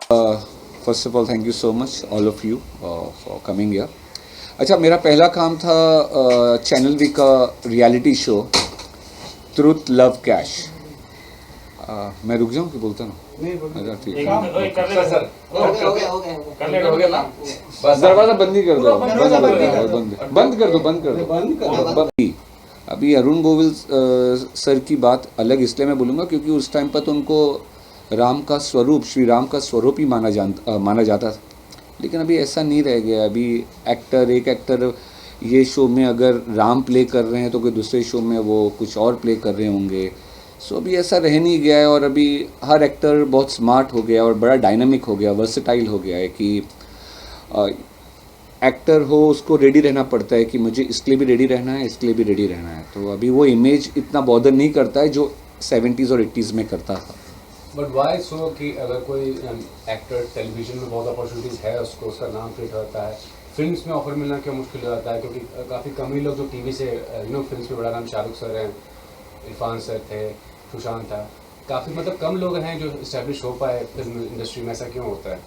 First of all thank you so much all of you for coming here. अच्छा, मेरा पहला काम था चैनल वी का reality show truth love cash. मैं रुक जाऊँ कि बोलता हूँ? अच्छा ठीक है, दरवाज़ा बंद ही कर दो, बंद कर दो। अभी अरुण गोविल सर की बात अलग इसलिए मैं बोलूँगा क्योंकि उस टाइम पर तो उनको राम का स्वरूप, श्री राम का स्वरूप ही माना जाता था। लेकिन अभी ऐसा नहीं रह गया। अभी एक एक्टर ये शो में अगर राम प्ले कर रहे हैं तो कोई दूसरे शो में वो कुछ और प्ले कर रहे होंगे। सो अभी ऐसा रह नहीं गया है और अभी हर एक्टर बहुत स्मार्ट हो गया और बड़ा डायनामिक हो गया, वर्सेटाइल हो गया है कि एक्टर हो उसको रेडी रहना पड़ता है कि मुझे इसके लिए भी रेडी रहना है, इसके लिए भी रेडी रहना है। तो अभी वो इमेज इतना बॉदर नहीं करता है जो 70s और 80s में करता था। बट वाई सो कि अगर कोई एक्टर टेलीविजन में बहुत अपॉर्चुनिटीज़ है उसको, उसका नाम क्रिएट होता है, फिल्म्स में ऑफर मिलना क्यों मुश्किल हो जाता है? क्योंकि काफ़ी कम ही लोग जो टीवी से फिल्म्स में, बड़ा नाम शाहरुख सर हैं, इरफान सर थे, सुशांत था, काफ़ी मतलब कम लोग हैं जो इस्टेब्लिश हो पाए फिल्म इंडस्ट्री में। ऐसा क्यों होता है?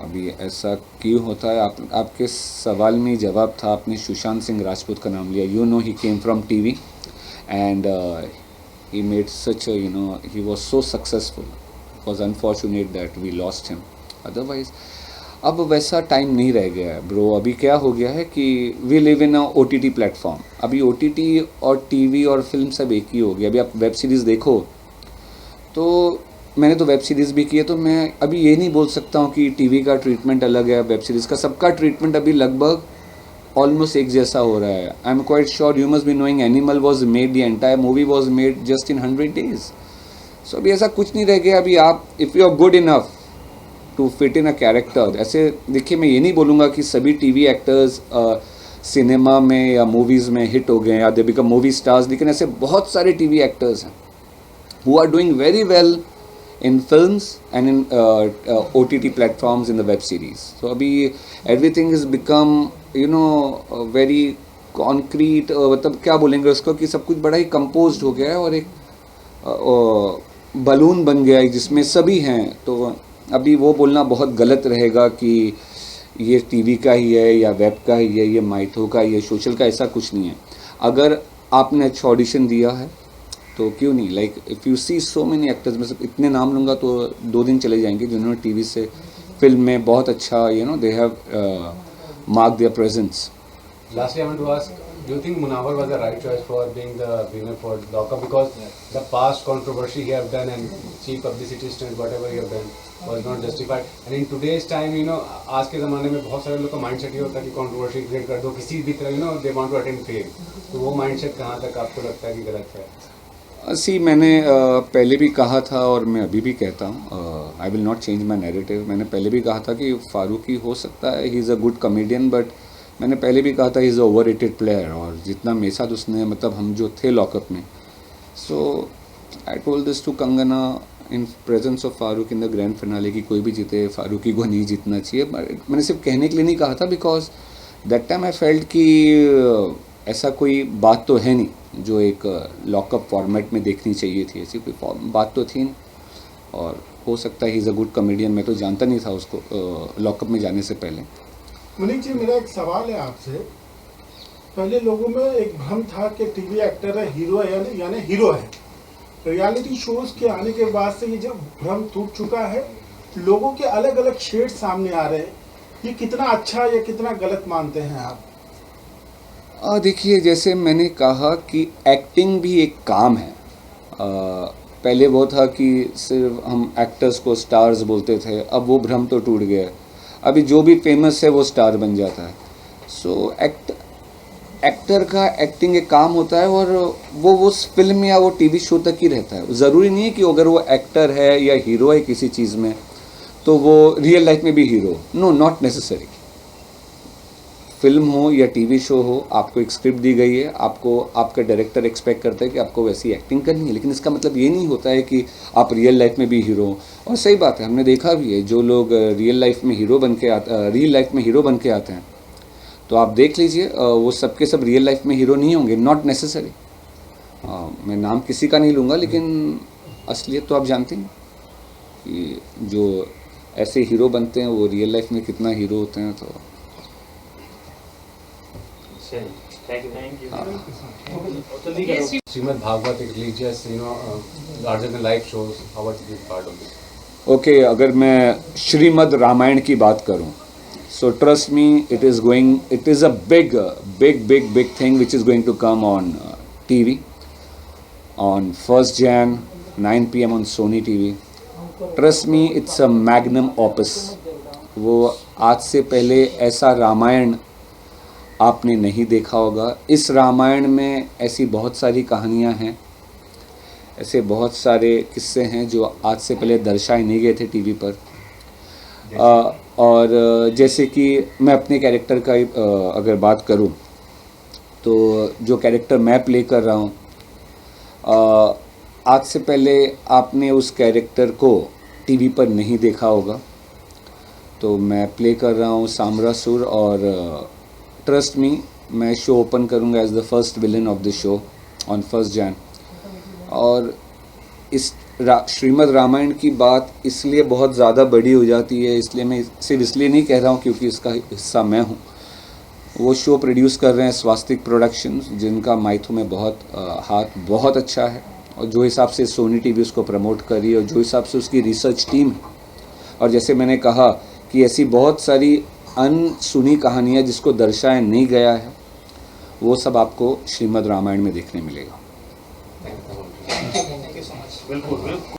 अभी ऐसा क्यों होता है? आपके सवाल में जवाब था। आपने सुशांत सिंह राजपूत का नाम लिया। He came from TV and he made such a, he was so successful. It was unfortunate that we lost him. Otherwise अब वैसा टाइम नहीं रह गया है ब्रो। अभी क्या हो गया है कि we live in a OTT platform. अभी OTT और टीवी और फिल्म सब एक ही हो गया। अभी आप वेब सीरीज़ देखो तो मैंने तो वेब सीरीज़ भी की है, तो मैं अभी ये नहीं बोल सकता हूँ कि टीवी का ट्रीटमेंट अलग है, वेब सीरीज़ का। सबका ट्रीटमेंट अभी लगभग ऑलमोस्ट एक जैसा हो रहा है। I am quite sure you must be knowing Animal was made, the entire movie was made just in 100 days। So अभी ऐसा कुछ नहीं रह गया। अभी आप if you are good enough to fit in a character, ऐसे देखिए मैं ये नहीं बोलूँगा कि सभी टीवी एक्टर्स सिनेमा में या मूवीज़ में हिट हो गए या दे बिकम मूवी स्टार्स, लेकिन ऐसे बहुत सारे टीवी एक्टर्स हैं who are doing very well in films and in OTT platforms, in the web series. So abhi everything has become very concrete, मतलब क्या बोलेंगे उसको कि सब कुछ बड़ा ही composed हो गया है और एक बलून बन गया है जिसमें सभी हैं। तो अभी वो बोलना बहुत गलत रहेगा कि ये टीवी का ही है या वेब का ही है, ये माइथो का, ये सोशल का, ऐसा कुछ नहीं है। अगर आपने अच्छा ऑडिशन दिया है तो क्यों नहीं। Like if you see so many actors, में इतने नाम लूँगा तो 2 दिन चले जाएंगे जिन्होंने टीवी से फिल्म में बहुत अच्छा they have mark there presence. Lastly, I want to ask, do you think Munawar was the right choice for being the winner for Lockup? Because the past controversy he have done and cheap publicity stunt, whatever he have done, was not justified. And in today's time, आज के ज़माने में बहुत सारे लोग का mindset ये होता है कि कंट्रोवर्सी क्रिएट कर दो किसी भी तरह, they want to attain fame. तो वो माइंडसेट कहाँ तक आपको लगता है कि गलत है? मैंने पहले भी कहा था और मैं अभी भी कहता हूँ, I will not change my narrative. मैंने पहले भी कहा था कि फारूकी हो सकता है, he is a good comedian, but मैंने पहले भी कहा था he is a overrated player. और जितना मेरे साथ उसने, मतलब हम जो थे लॉकअप में, so I told this to Kangana in presence of Farooq in the grand finale कि कोई भी जीते, फारूकी को नहीं जीतना चाहिए। मैंने सिर्फ कहने के लिए नहीं कहा था, because that time I felt कि ऐसा कोई बात तो है नहीं जो एक लॉकअप फॉर्मेट में देखनी चाहिए थी। ऐसी कोई बात तो थी नहीं और हो सकता है he is a good comedian. मैं तो जानता नहीं था उसको लॉकअप में जाने से पहले। मनीष जी, मेरा एक सवाल है आपसे। पहले लोगों में एक भ्रम था कि टीवी एक्टर है, हीरो है, यानी हीरो है। रियलिटी शोज के आने के बाद से ये जो भ्रम टूट चुका है, लोगों के अलग अलग शेड सामने आ रहे हैं। ये कितना अच्छा या कितना गलत मानते हैं आप? देखिए, जैसे मैंने कहा कि एक्टिंग भी एक काम है। पहले वो था कि सिर्फ हम एक्टर्स को स्टार्स बोलते थे, अब वो भ्रम तो टूट गया। अभी जो भी फेमस है वो स्टार बन जाता है। सो एक्टर का एक्टिंग एक काम होता है और वो उस फिल्म या वो टीवी शो तक ही रहता है। ज़रूरी नहीं है कि अगर वो एक्टर है या हीरो है किसी चीज़ में तो वो रियल लाइफ में भी hero. No, not necessary. Film हो या टीवी शो हो, आपको एक स्क्रिप्ट दी गई है, आपको आपका डायरेक्टर एक्सपेक्ट करता है कि आपको वैसी एक्टिंग करनी है, लेकिन इसका मतलब ये नहीं होता है कि आप रियल लाइफ में भी हीरो। और सही बात है, हमने देखा भी है जो लोग रियल लाइफ में हीरो बन के आते हैं, तो आप देख लीजिए वो सबके सब रियल लाइफ में हीरो नहीं होंगे। Not necessary. मैं नाम किसी का नहीं लूँगा, लेकिन असलियत तो आप जानते हैं कि जो ऐसे हीरो बनते हैं, वो रियल लाइफ में कितना हीरो होते हैं। तो Srimad Bhagavad, religious, larger than life shows. How about this part of it? Okay, अगर मैं श्रीमद् रामायण की बात करूं, so trust me, it is a big thing which is going to come on TV on 1st Jan 9 PM on Sony TV. Trust me, it's a magnum opus. वो आज से पहले ऐसा रामायण आपने नहीं देखा होगा। इस रामायण में ऐसी बहुत सारी कहानियाँ हैं, ऐसे बहुत सारे किस्से हैं जो आज से पहले दर्शाए नहीं गए थे टीवी पर। और जैसे कि मैं अपने कैरेक्टर का अगर बात करूं, तो जो कैरेक्टर मैं प्ले कर रहा हूं, आज से पहले आपने उस कैरेक्टर को टीवी पर नहीं देखा होगा। तो मैं प्ले कर रहा हूं साम्रासुर, और ट्रस्ट मी, मैं शो ओपन करूंगा as the first villain of the show on 1st Jan। और इस श्रीमद् रामायण की बात इसलिए बहुत ज़्यादा बड़ी हो जाती है, इसलिए मैं सिर्फ इसलिए नहीं कह रहा हूँ क्योंकि इसका हिस्सा मैं हूँ। वो शो प्रोड्यूस कर रहे हैं स्वास्तिक प्रोडक्शंस, जिनका माइथो में हाथ बहुत अच्छा है, और जो हिसाब से सोनी टीवी उसको प्रमोट कर रही है, और जो हिसाब से उसकी रिसर्च टीम है, और जैसे मैंने कहा कि ऐसी बहुत सारी अनसुनी कहानियाँ जिसको दर्शाया नहीं गया है, वो सब आपको श्रीमद् रामायण में देखने मिलेगा। बिल्कुल बिल्कुल।